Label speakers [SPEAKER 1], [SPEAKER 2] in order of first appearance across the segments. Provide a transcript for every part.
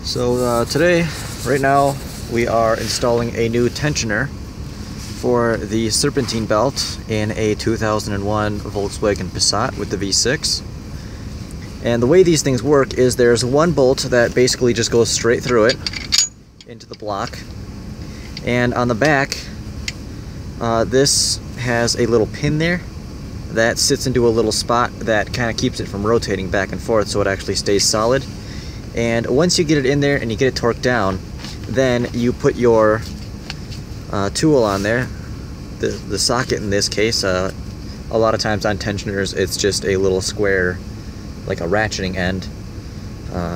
[SPEAKER 1] So today, right now, we are installing a new tensioner for the serpentine belt in a 2001 Volkswagen Passat with the V6. And the way these things work is there's one bolt that basically just goes straight through it into the block. And on the back, this has a little pin there that sits into a little spot that kind of keeps it from rotating back and forth, so it actually stays solid. And once you get it in there and you get it torqued down, then you put your tool on there, the socket in this case. A lot of times on tensioners it's just a little square, like a ratcheting end,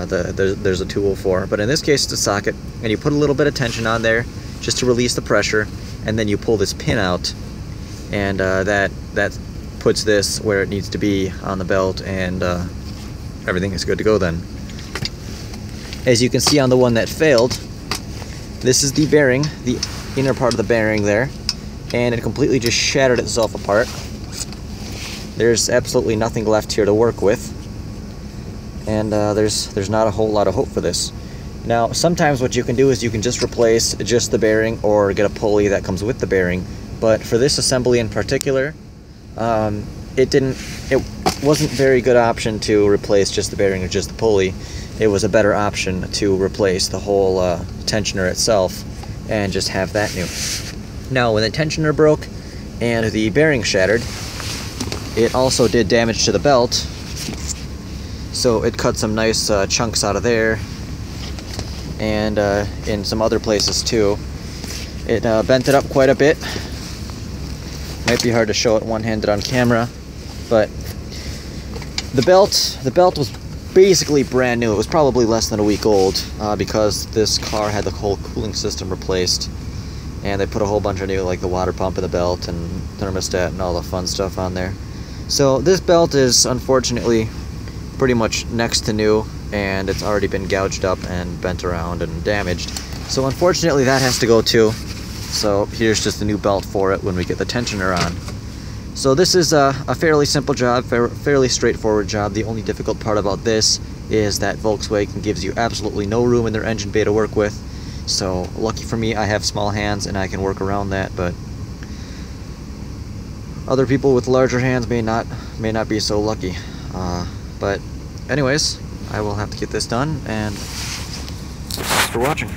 [SPEAKER 1] there's a tool for. But in this case it's a socket, and you put a little bit of tension on there just to release the pressure, and then you pull this pin out, and that puts this where it needs to be on the belt, and everything is good to go then. As you can see on the one that failed, this is the bearing, the inner part of the bearing there, and it completely just shattered itself apart. There's absolutely nothing left here to work with, and there's not a whole lot of hope for this. Now, sometimes what you can do is you can just replace just the bearing or get a pulley that comes with the bearing, but for this assembly in particular, it wasn't a very good option to replace just the bearing or just the pulley. It was a better option to replace the whole tensioner itself and just have that new. Now, when the tensioner broke and the bearing shattered, it also did damage to the belt, so it cut some nice chunks out of there, and in some other places too. It bent it up quite a bit. Might be hard to show it one-handed on camera, but the belt was basically brand new. It was probably less than a week old, because this car had the whole cooling system replaced, and they put a whole bunch of new, like the water pump in the belt and thermostat and all the fun stuff on there. So this belt is unfortunately pretty much next to new, and it's already been gouged up and bent around and damaged. So unfortunately that has to go too. So here's just a new belt for it when we get the tensioner on. So this is a fairly simple job, fairly straightforward job. The only difficult part about this is that Volkswagen gives you absolutely no room in their engine bay to work with. So lucky for me, I have small hands and I can work around that, but other people with larger hands may not be so lucky. But anyways, I will have to get this done, and thanks for watching.